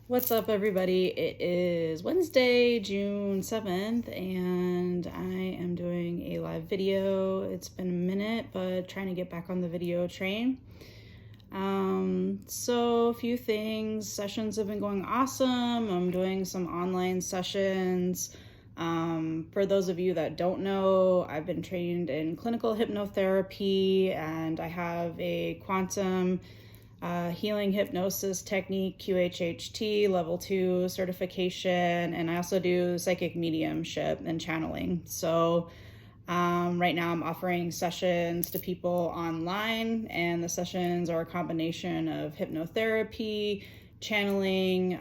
What's up, everybody? It is Wednesday, June 7th, and I am doing a live video. It's been a minute, but trying to get back on the video train. So a few things. Sessions have been going awesome. I'm doing some online sessions. For those of you that don't know, I've been trained in clinical hypnotherapy, and I have a quantum healing hypnosis technique, QHHT level 2 certification, and I also do psychic mediumship and channeling. So right now I'm offering sessions to people online, and the sessions are a combination of hypnotherapy, channeling.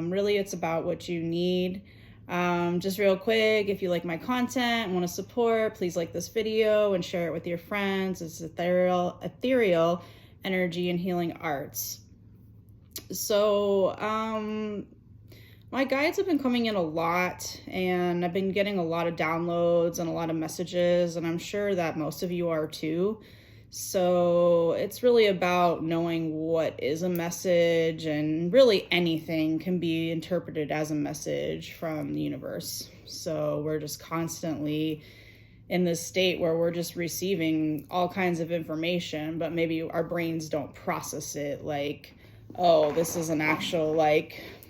Really, it's about what you need. Just real quick, if you like my content and want to support, please like this video and share it with your friends. It's AtheReal Energy and Healing Arts. So my guides have been coming in a lot, and I've been getting a lot of downloads and a lot of messages, and I'm sure that most of you are too. So it's really about knowing what is a message, and really anything can be interpreted as a message from the universe. So we're just constantly in this state where we're just receiving all kinds of information, but maybe our brains don't process it like, oh, this is an actual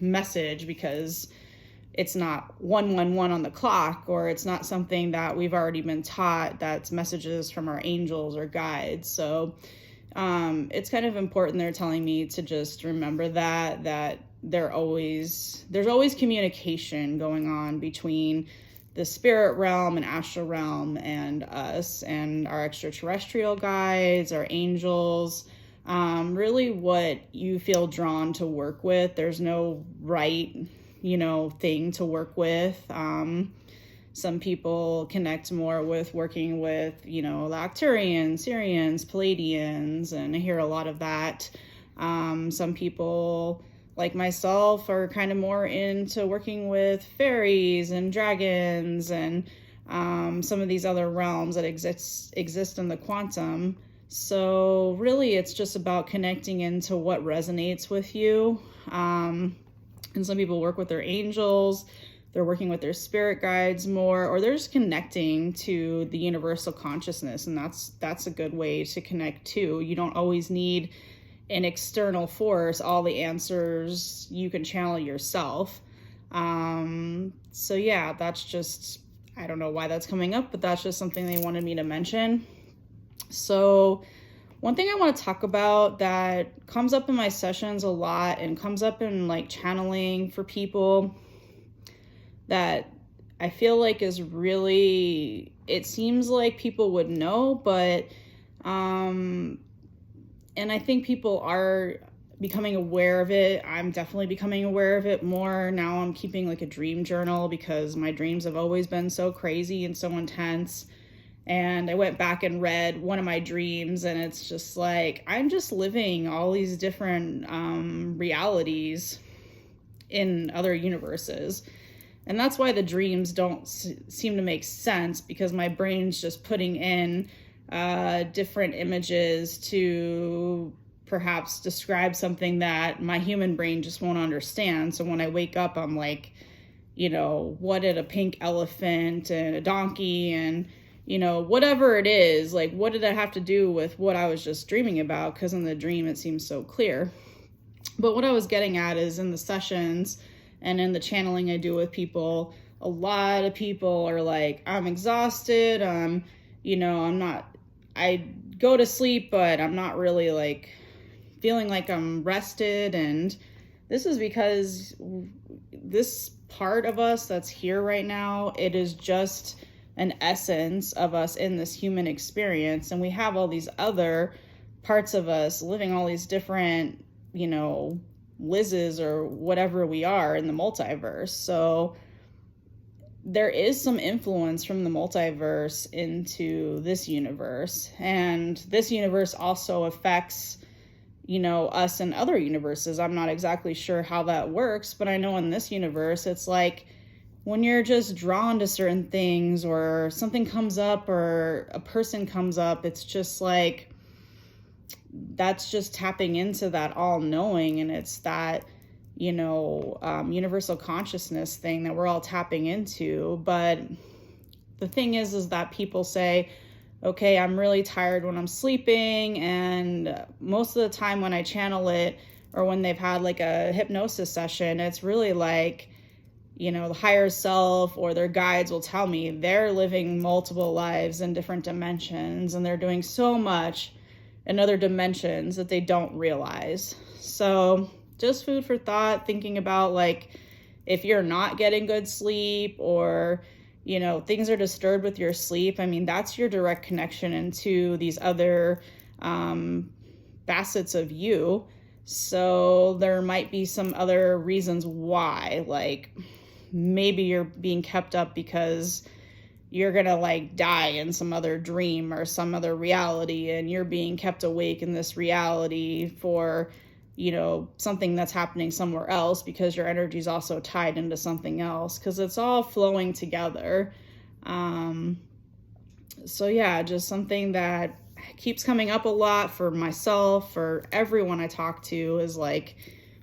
message, because it's not 111 on the clock, or it's not something that we've already been taught that's messages from our angels or guides. So it's kind of important they're telling me to just remember that there's always communication going on between the spirit realm and astral realm and us and our extraterrestrial guides, our angels, really what you feel drawn to work with. There's no right, thing to work with. Some people connect more with working with, the Arcturians, Syrians, Palladians, and I hear a lot of that. Some people, like myself, are kind of more into working with fairies and dragons and some of these other realms that exist in the quantum. So really, it's just about connecting into what resonates with you. And some people work with their angels, they're working with their spirit guides more, or they're just connecting to the universal consciousness, and that's a good way to connect too. You don't always need an external force. All the answers you can channel yourself. So yeah, that's just, I don't know why that's coming up, but that's just something they wanted me to mention. So one thing I want to talk about that comes up in my sessions a lot and comes up in channeling for people that I feel like is really, it seems like people would know, but and I think people are becoming aware of it. I'm definitely becoming aware of it more. Now I'm keeping a dream journal because my dreams have always been so crazy and so intense. And I went back and read one of my dreams, and it's just I'm just living all these different realities in other universes. And that's why the dreams don't seem to make sense, because my brain's just putting in different images to perhaps describe something that my human brain just won't understand. So when I wake up, I'm like, what did a pink elephant and a donkey and, whatever it is, what did that have to do with what I was just dreaming about? Because in the dream, it seems so clear. But what I was getting at is in the sessions and in the channeling I do with people, a lot of people are like, I'm exhausted. I'm not, I go to sleep, but I'm not really feeling like I'm rested. And this is because this part of us that's here right now, it is just an essence of us in this human experience. And we have all these other parts of us living all these different, Liz's or whatever we are in the multiverse. So there is some influence from the multiverse into this universe, and this universe also affects us in other universes. I'm not exactly sure how that works, but I know in this universe it's when you're just drawn to certain things, or something comes up, or a person comes up, it's just that's just tapping into that all knowing. And it's that universal consciousness thing that we're all tapping into. But the thing is that people say, okay, I'm really tired when I'm sleeping, and most of the time when I channel it, or when they've had like a hypnosis session, it's really like, the higher self or their guides will tell me they're living multiple lives in different dimensions, and they're doing so much in other dimensions that they don't realize. So just food for thought, thinking about like, if you're not getting good sleep, or things are disturbed with your sleep, I mean, that's your direct connection into these other facets of you. So there might be some other reasons why, like maybe you're being kept up because you're gonna like die in some other dream or some other reality, and you're being kept awake in this reality for something that's happening somewhere else, because your energy is also tied into something else, because it's all flowing together. So yeah, just something that keeps coming up a lot for myself, for everyone I talk to, is like,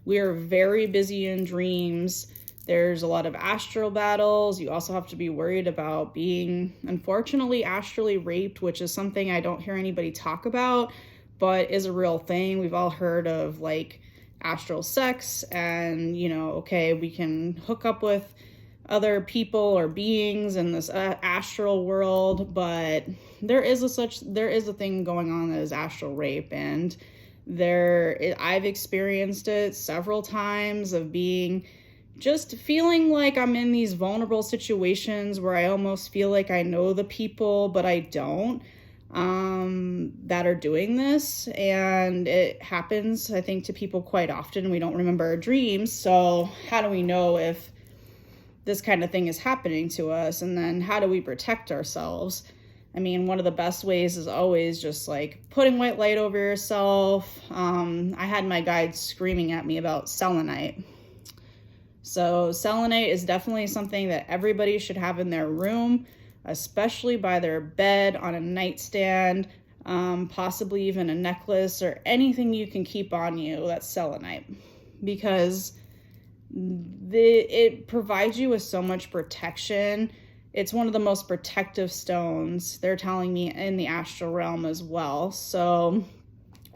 we are very busy in dreams. There's a lot of astral battles. You also have to be worried about being, unfortunately, astrally raped, which is something I don't hear anybody talk about, but is a real thing. We've all heard of like astral sex, and okay, we can hook up with other people or beings in this astral world, but there is a thing going on that is astral rape, and I've experienced it several times, of being just feeling like I'm in these vulnerable situations where I almost feel like I know the people, but I don't, that are doing this. And it happens, I think, to people quite often. We don't remember our dreams. So how do we know if this kind of thing is happening to us? And then how do we protect ourselves? I mean, one of the best ways is always just like putting white light over yourself. I had my guide screaming at me about selenite. So selenite is definitely something that everybody should have in their room, especially by their bed, on a nightstand, possibly even a necklace or anything you can keep on you that's selenite, because it provides you with so much protection. It's one of the most protective stones, they're telling me, in the astral realm as well. So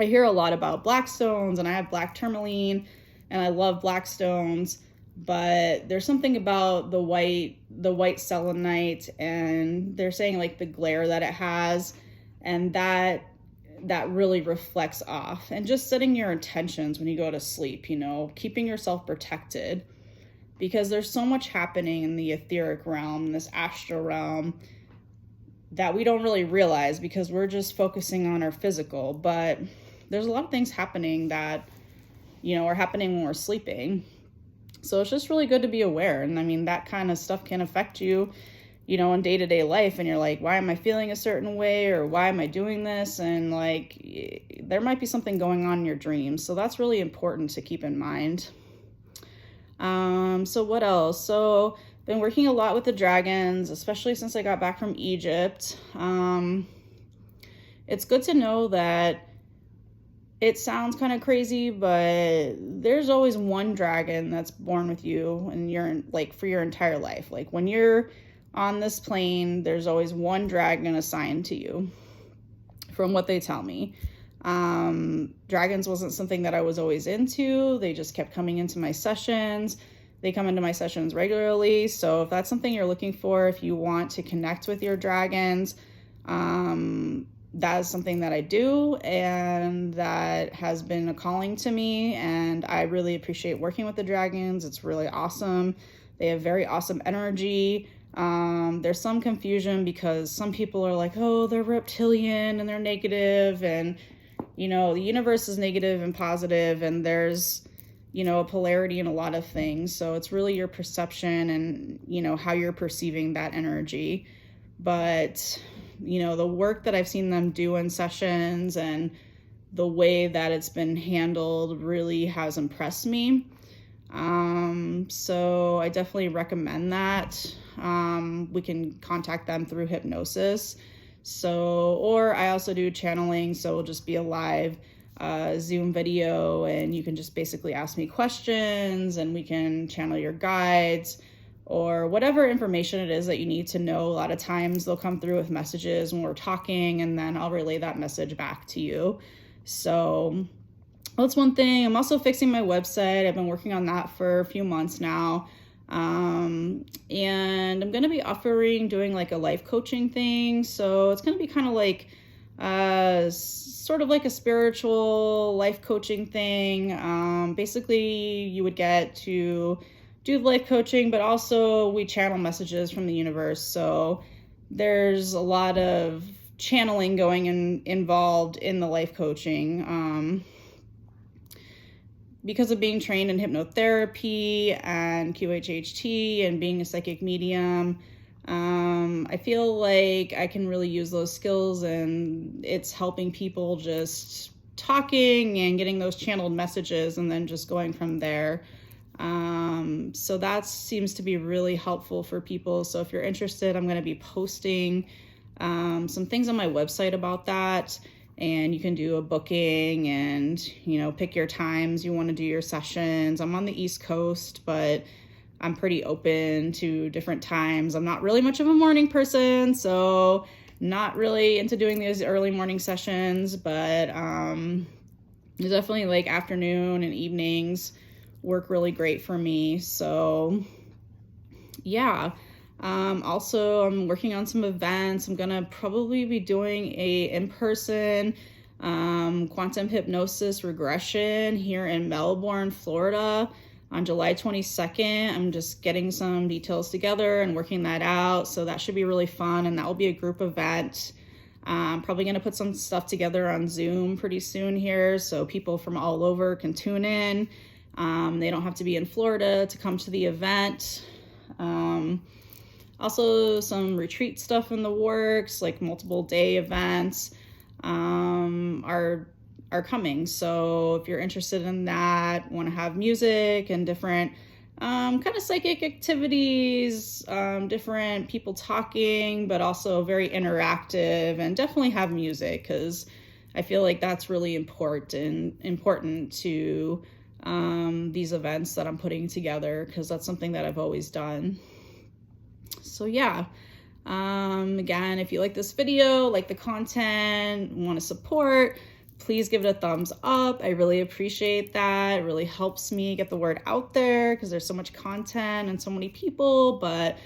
I hear a lot about black stones, and I have black tourmaline, and I love black stones. But there's something about the white selenite, and they're saying like the glare that it has, and that really reflects off. And just setting your intentions when you go to sleep, keeping yourself protected, because there's so much happening in the etheric realm, in this astral realm, that we don't really realize, because we're just focusing on our physical. But there's a lot of things happening that are happening when we're sleeping. So it's just really good to be aware. And I mean, that kind of stuff can affect you, in day-to-day life. And you're like, why am I feeling a certain way? Or why am I doing this? And like, there might be something going on in your dreams. So that's really important to keep in mind. So what else? So been working a lot with the dragons, especially since I got back from Egypt. It's good to know that it sounds kind of crazy, but there's always one dragon that's born with you, and you're like for your entire life. Like when you're on this plane, there's always one dragon assigned to you, from what they tell me. Dragons wasn't something that I was always into. They just kept coming into my sessions. They come into my sessions regularly. So if that's something you're looking for, if you want to connect with your dragons, that is something that I do, and that has been a calling to me, and I really appreciate working with the dragons. It's really awesome. They have very awesome energy. There's some confusion, because some people are like, oh, they're reptilian and they're negative, and the universe is negative and positive, and there's a polarity in a lot of things. So it's really your perception and how you're perceiving that energy. But the work that I've seen them do in sessions, and the way that it's been handled, really has impressed me. So I definitely recommend that. We can contact them through hypnosis. Or I also do channeling, so it'll just be a live Zoom video, and you can just basically ask me questions and we can channel your guides or whatever information it is that you need to know. A lot of times they'll come through with messages when we're talking, and then I'll relay that message back to you. So that's one thing. I'm also fixing my website. I've been working on that for a few months now. And I'm going to be doing like a life coaching thing. So it's going to be kind of like sort of like a spiritual life coaching thing. Basically, you would get to do life coaching, but also we channel messages from the universe. So there's a lot of channeling involved in the life coaching. Because of being trained in hypnotherapy and QHHT and being a psychic medium, I feel like I can really use those skills, and it's helping people just talking and getting those channeled messages and then just going from there. So that seems to be really helpful for people. So if you're interested, I'm going to be posting some things on my website about that. And you can do a booking and, pick your times you want to do your sessions. I'm on the East Coast, but I'm pretty open to different times. I'm not really much of a morning person, so not really into doing these early morning sessions, but definitely like afternoon and evenings work really great for me. So yeah. Also, I'm working on some events. I'm going to probably be doing a in-person quantum hypnosis regression here in Melbourne, Florida on July 22nd. I'm just getting some details together and working that out. So that should be really fun. And that will be a group event. I'm probably going to put some stuff together on Zoom pretty soon here, so people from all over can tune in. They don't have to be in Florida to come to the event. Also, some retreat stuff in the works, like multiple day events are coming. So if you're interested in that, want to have music and different kind of psychic activities, different people talking, but also very interactive, and definitely have music, because I feel like that's really important to these events that I'm putting together, because that's something that I've always done. So yeah, again, if you like this video, like the content, want to support, please give it a thumbs up. I really appreciate that. It really helps me get the word out there, because there's so much content and so many people, but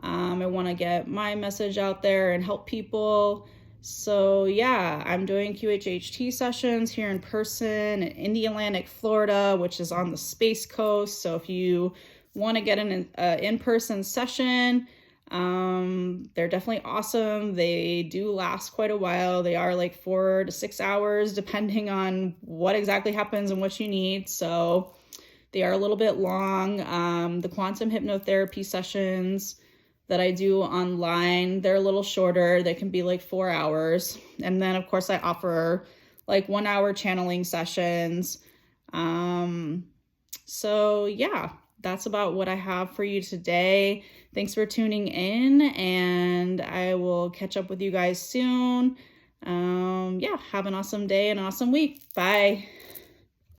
I want to get my message out there and help people. So yeah, I'm doing QHHT sessions here in person in the Atlantic, Florida, which is on the Space Coast. So if you want to get an in-person session, they're definitely awesome. They do last quite a while. They are like 4 to 6 hours, depending on what exactly happens and what you need. So they are a little bit long. The quantum hypnotherapy sessions that I do online, they're a little shorter. They can be like 4 hours. And then of course I offer like 1 hour channeling sessions. So yeah, that's about what I have for you today. Thanks for tuning in, and I will catch up with you guys soon. Yeah, have an awesome day and an awesome week. Bye.